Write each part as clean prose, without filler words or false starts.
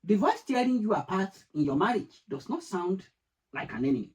The voice tearing you apart in your marriage does not sound like an enemy.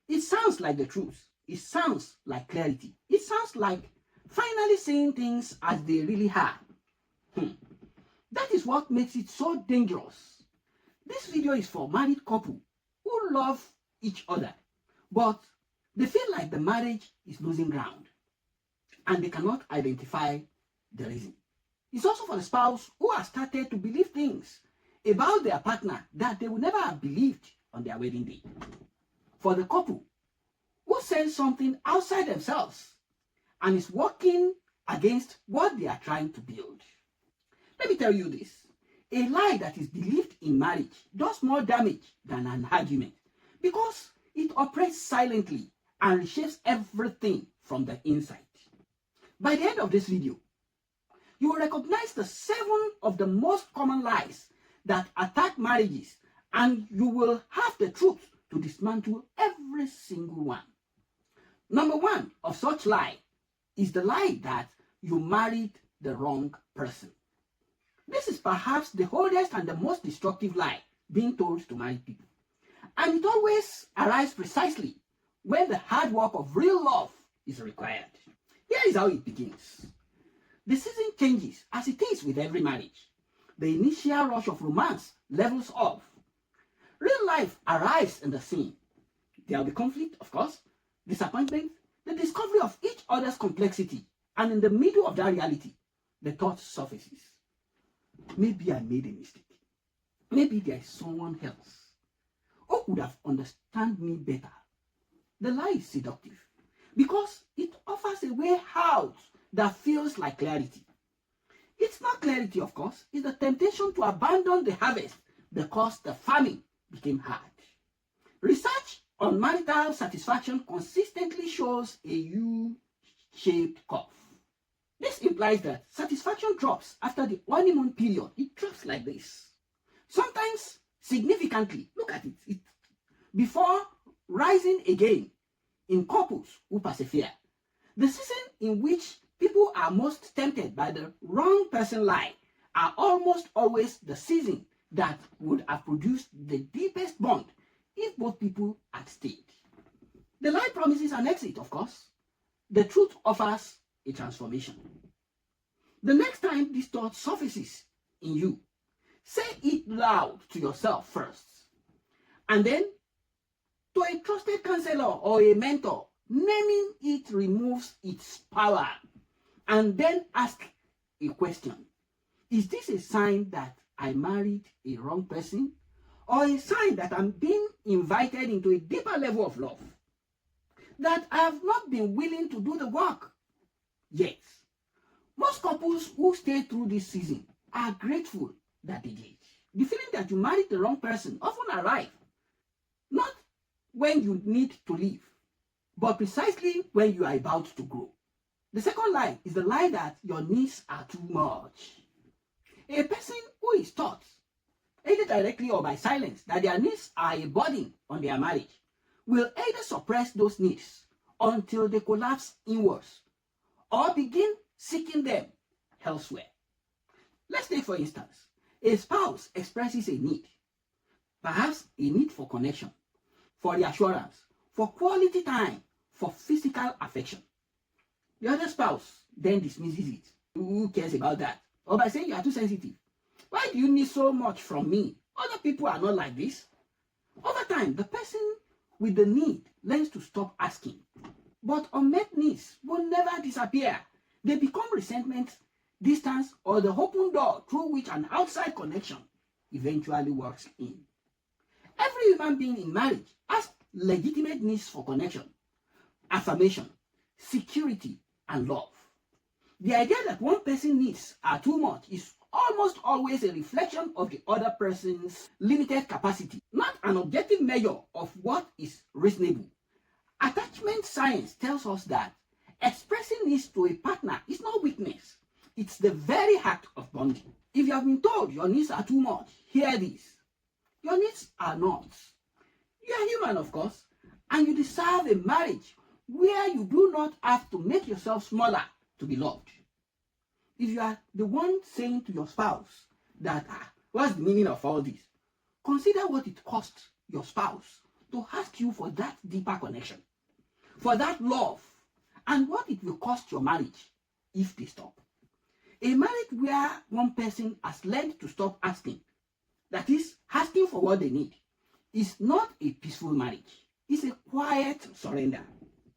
It sounds like the truth. It sounds like clarity. It sounds like finally saying things as they really are. That is what makes it so dangerous. This video is for married couple who love each other, but they feel like the marriage is losing ground and they cannot identify the reason. It's also for the spouse who has started to believe things about their partner that they would never have believed on their wedding day. For the couple who sense something outside themselves and is working against what they are trying to build. Let me tell you this. A lie that is believed in marriage does more damage than an argument because it operates silently and reshapes everything from the inside. By the end of this video, you will recognize the 7 of the most common lies that attack marriages, and you will have the truth to dismantle every single one. Number 1 of such lie is the lie that you married the wrong person. This is perhaps the oldest and the most destructive lie being told to married people. And it always arrives precisely when the hard work of real love is required. Here is how it begins. The season changes as it is with every marriage. The initial rush of romance levels off. Real life arrives in the scene. There will be conflict, of course, disappointment, the discovery of each other's complexity, and in the middle of that reality, the thought surfaces. Maybe I made a mistake. Maybe there is someone else who could have understood me better. The lie is seductive because it offers a way out that feels like clarity. It's not clarity, of course. It's the temptation to abandon the harvest because the farming became hard. Research on marital satisfaction consistently shows a U-shaped curve. This implies that satisfaction drops after the honeymoon period. It drops like this. Sometimes significantly, look at it, before rising again in couples who persevere. The season in which people are most tempted by the wrong person lie are almost always the season that would have produced the deepest bond if both people had stayed. The lie promises an exit, of course. The truth offers a transformation. The next time this thought surfaces in you, say it loud to yourself first, and then to a trusted counselor or a mentor. Naming it removes its power. And then ask a question. Is this a sign that I married a wrong person? Or a sign that I'm being invited into a deeper level of love? That I have not been willing to do the work yet. Most couples who stay through this season are grateful that they did. The feeling that you married the wrong person often arrives not when you need to leave, but precisely when you are about to grow. The second lie is the lie that your needs are too much. A person who is taught, either directly or by silence, that their needs are a burden on their marriage will either suppress those needs until they collapse inwards or begin seeking them elsewhere. Let's take, for instance, a spouse expresses a need, perhaps a need for connection, for reassurance, for quality time, for physical affection. The other spouse then dismisses it. Who cares about that? Or by saying you are too sensitive. Why do you need so much from me? Other people are not like this. Over time, the person with the need learns to stop asking. But unmet needs will never disappear. They become resentment, distance, or the open door through which an outside connection eventually walks in. Every human being in marriage has legitimate needs for connection, affirmation, security, and love. The idea that one person's needs are too much is almost always a reflection of the other person's limited capacity, not an objective measure of what is reasonable. Attachment science tells us that expressing needs to a partner is not weakness. It's the very act of bonding. If you have been told your needs are too much, hear this. Your needs are not. You are human, of course, and you deserve a marriage where you do not have to make yourself smaller to be loved. If you are the one saying to your spouse that, What's the meaning of all this? Consider what it costs your spouse to ask you for that deeper connection, for that love, and what it will cost your marriage if they stop. A marriage where one person has learned to stop asking, that is, asking for what they need, is not a peaceful marriage. It's a quiet surrender.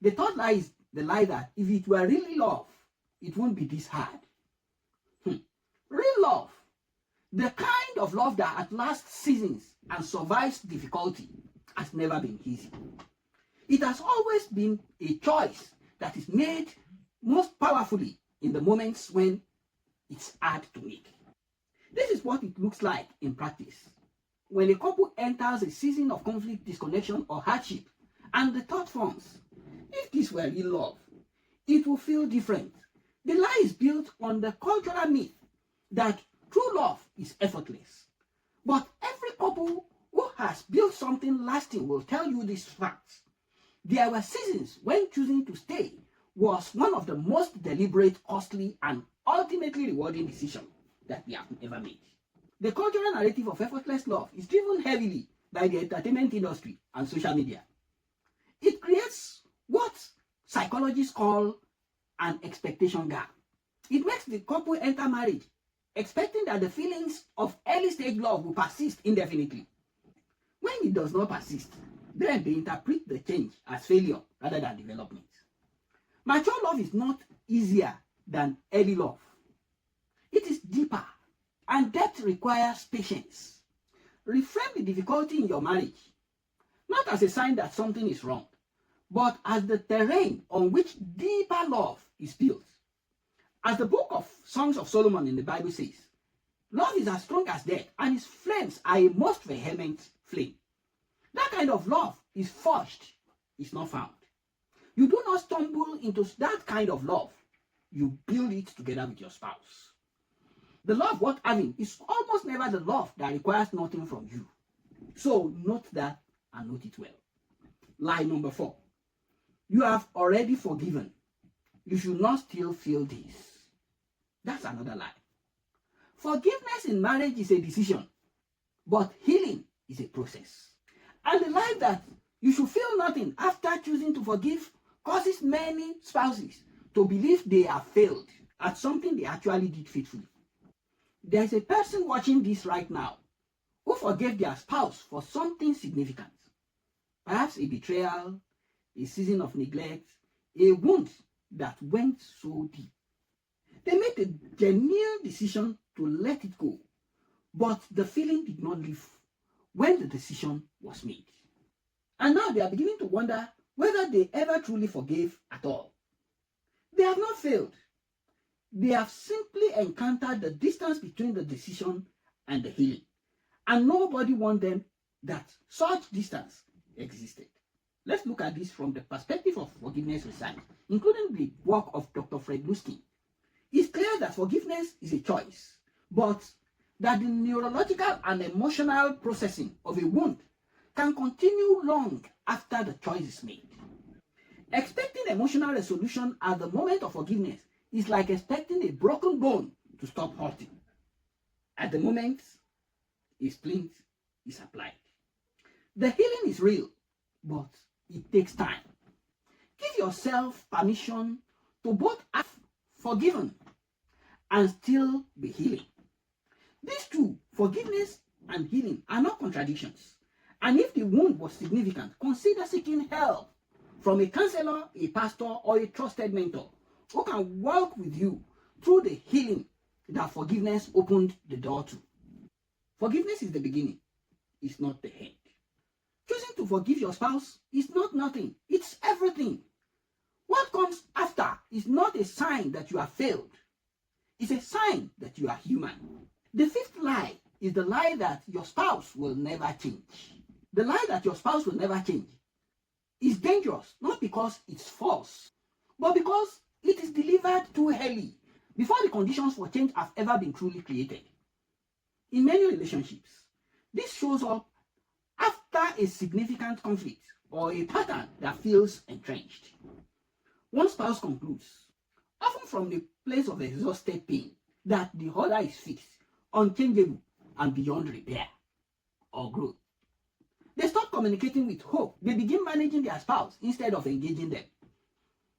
The third lie is the lie that if it were really love, it won't be this hard. Real love, the kind of love that outlasts seasons and survives difficulty, has never been easy. It has always been a choice that is made most powerfully in the moments when it's hard to make. This is what it looks like in practice. When a couple enters a season of conflict, disconnection, or hardship, and the thought forms, if this were real love, it will feel different. The lie is built on the cultural myth that true love is effortless. But every couple who has built something lasting will tell you these facts. There were seasons when choosing to stay was one of the most deliberate, costly, and ultimately rewarding decisions that we have ever made. The cultural narrative of effortless love is driven heavily by the entertainment industry and social media. It creates what psychologists call an expectation gap. It makes the couple enter marriage expecting that the feelings of early stage love will persist indefinitely. When it does not persist, then they interpret the change as failure rather than development. Mature love is not easier than early love. It is deeper, and depth requires patience. Reframe the difficulty in your marriage, not as a sign that something is wrong, but as the terrain on which deeper love is built. As the book of Songs of Solomon in the Bible says, love is as strong as death, and its flames are a most vehement flame. That kind of love is forged, is not found. You do not stumble into that kind of love. You build it together with your spouse. The love worth having is almost never the love that requires nothing from you. So note that and note it well. Lie number 4. You have already forgiven. You should not still feel this. That's another lie. Forgiveness in marriage is a decision, but healing is a process. And the lie that you should feel nothing after choosing to forgive causes many spouses to believe they have failed at something they actually did faithfully. There's a person watching this right now who forgave their spouse for something significant. Perhaps a betrayal, a season of neglect, a wound that went so deep. They made a genuine decision to let it go, but the feeling did not leave when the decision was made. And now they are beginning to wonder whether they ever truly forgave at all. They have not failed. They have simply encountered the distance between the decision and the healing. And nobody warned them that such distance existed. Let's look at this from the perspective of forgiveness research, including the work of Dr. Fred Luskin. It's clear that forgiveness is a choice, but that the neurological and emotional processing of a wound can continue long after the choice is made. Expecting emotional resolution at the moment of forgiveness is like expecting a broken bone to stop hurting. At the moment, a splint is applied. The healing is real, but it takes time. Give yourself permission to both have forgiven and still be healing. These two, forgiveness and healing, are not contradictions. And if the wound was significant, consider seeking help from a counselor, a pastor, or a trusted mentor who can work with you through the healing that forgiveness opened the door to. Forgiveness is the beginning, it's not the end. Choosing to forgive your spouse is not nothing, it's everything. What comes after is not a sign that you have failed. It's a sign that you are human. The fifth lie is the lie that your spouse will never change. The lie that your spouse will never change is dangerous, not because it's false, but because it is delivered too early, before the conditions for change have ever been truly created. In many relationships, this shows up after a significant conflict or a pattern that feels entrenched. One spouse concludes, often from the place of exhausted pain, that the other is fixed, unchangeable, and beyond repair or growth. They stop communicating with hope. They begin managing their spouse instead of engaging them.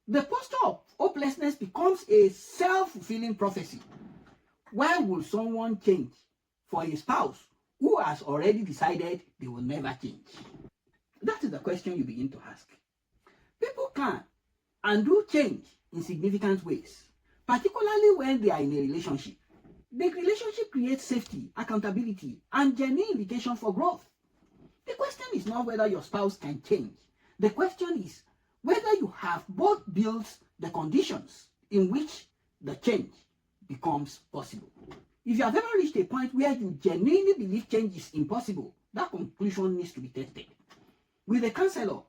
The posture of hopelessness becomes a self-fulfilling prophecy. Why would someone change for a spouse who has already decided they will never change? That is the question you begin to ask. People can and do change in significant ways, particularly when they are in a relationship. The relationship creates safety, accountability, and genuine indication for growth. The question is not whether your spouse can change. The question is whether you have both built the conditions in which the change becomes possible. If you have ever reached a point where you genuinely believe change is impossible, that conclusion needs to be tested with a counselor,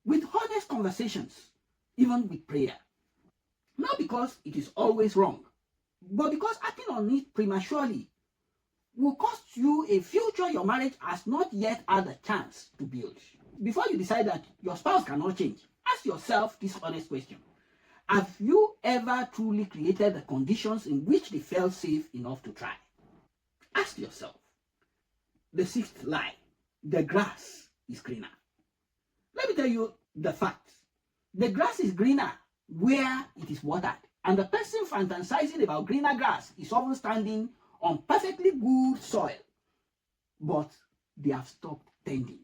with honest conversations, even with prayer. Not because it is always wrong, but because acting on it prematurely will cost you a future your marriage has not yet had a chance to build. Before you decide that your spouse cannot change, ask yourself this honest question. Have you ever truly created the conditions in which they felt safe enough to try? Ask yourself. The sixth lie, the grass is greener. Let me tell you the facts. The grass is greener where it is watered, and the person fantasizing about greener grass is often standing on perfectly good soil, but they have stopped tending.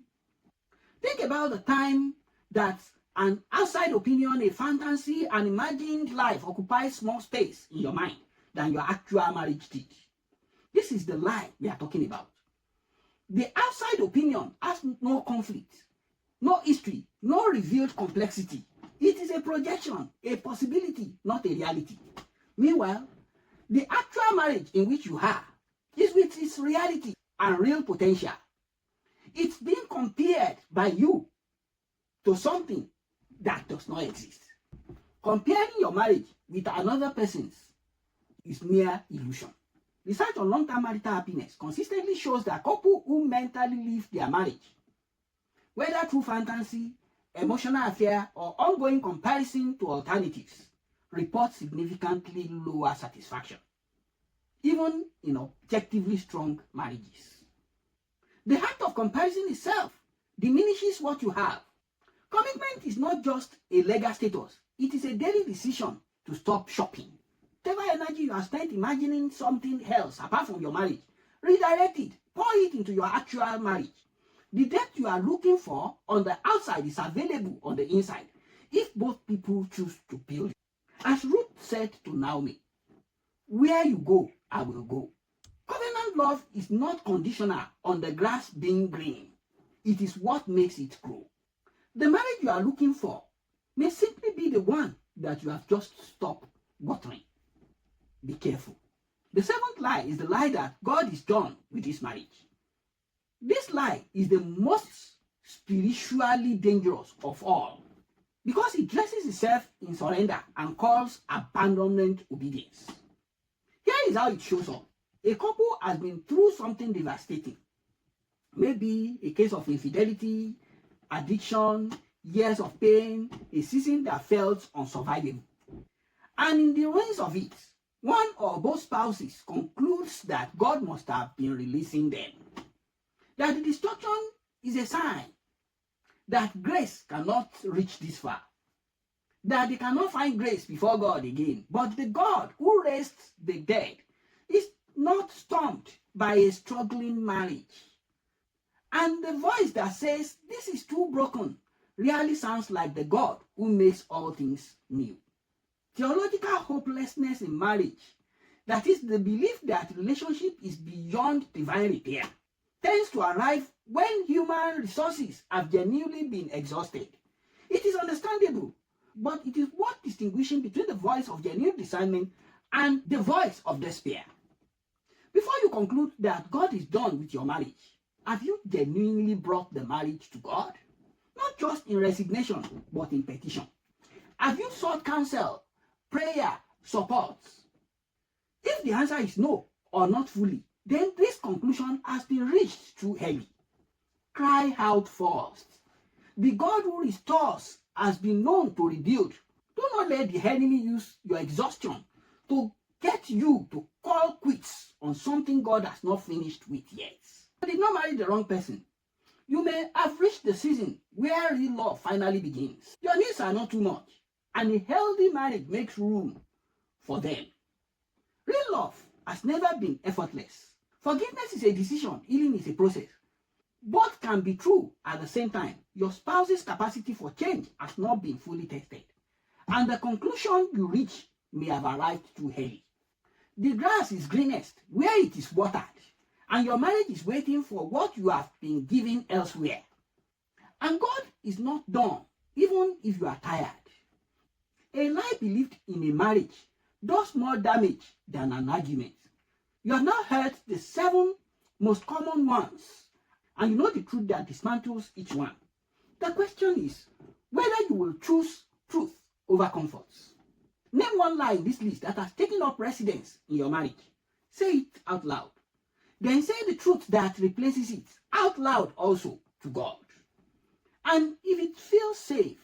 Think about the time that an outside opinion, a fantasy, an imagined life occupies more space in your mind than your actual marriage did. This is the lie we are talking about. The outside opinion has no conflict, no history, no revealed complexity. It is a projection, a possibility, not a reality. Meanwhile, the actual marriage in which you are is with its reality and real potential. It's being compared by you to something that does not exist. Comparing your marriage with another person's is mere illusion. Research on long-term marital happiness consistently shows that couples who mentally live their marriage, whether through fantasy, emotional affair, or ongoing comparison to alternatives, report significantly lower satisfaction, even in objectively strong marriages. The act of comparison itself diminishes what you have. Commitment is not just a legal status, it is a daily decision to stop shopping. Whatever energy you have spent imagining something else apart from your marriage, redirect it, pour it into your actual marriage. The depth you are looking for on the outside is available on the inside if both people choose to build. As Ruth said to Naomi, where you go, I will go. Covenant love is not conditional on the grass being green. It is what makes it grow. The marriage you are looking for may simply be the one that you have just stopped watering. Be careful. The seventh lie is the lie that God is done with his marriage. This lie is the most spiritually dangerous of all because it dresses itself in surrender and calls abandonment obedience. Here is how it shows up. A couple has been through something devastating. Maybe a case of infidelity, addiction, years of pain, a season that felt unsurvivable. And in the ruins of it, one or both spouses concludes that God must have been releasing them. That the destruction is a sign that grace cannot reach this far. That they cannot find grace before God again. But the God who raised the dead is not stumped by a struggling marriage. And the voice that says, this is too broken, really sounds like the God who makes all things new. Theological hopelessness in marriage, that is the belief that relationship is beyond divine repair, tends to arrive when human resources have genuinely been exhausted. It is understandable, but it is worth distinguishing between the voice of genuine discernment and the voice of despair. Before you conclude that God is done with your marriage, have you genuinely brought the marriage to God? Not just in resignation, but in petition. Have you sought counsel, prayer, support? If the answer is no or not fully, then this conclusion has been reached too early. Cry out first. The God who restores has been known to rebuild. Do not let the enemy use your exhaustion to get you to call quits on something God has not finished with yet. You did not marry the wrong person. You may have reached the season where real love finally begins. Your needs are not too much, and a healthy marriage makes room for them. Real love has never been effortless. Forgiveness is a decision, healing is a process. Both can be true at the same time. Your spouse's capacity for change has not been fully tested, and the conclusion you reach may have arrived too early. The grass is greenest where it is watered, and your marriage is waiting for what you have been given elsewhere. And God is not done, even if you are tired. A lie believed in a marriage does more damage than an argument. You have now heard the 7 most common ones, and you know the truth that dismantles each one. The question is whether you will choose truth over comforts. Name one lie in this list that has taken up residence in your marriage. Say it out loud. Then say the truth that replaces it out loud also to God. And if it feels safe,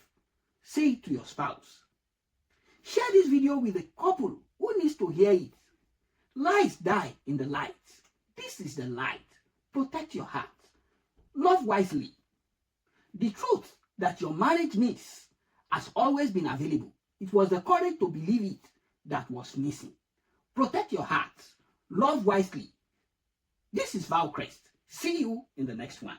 say it to your spouse. Share this video with a couple who needs to hear it. Lies die in the light. This is the light. Protect your heart. Love wisely. The truth that your marriage needs has always been available. It was the courage to believe it that was missing. Protect your heart. Love wisely. This is Valcrest. See you in the next one.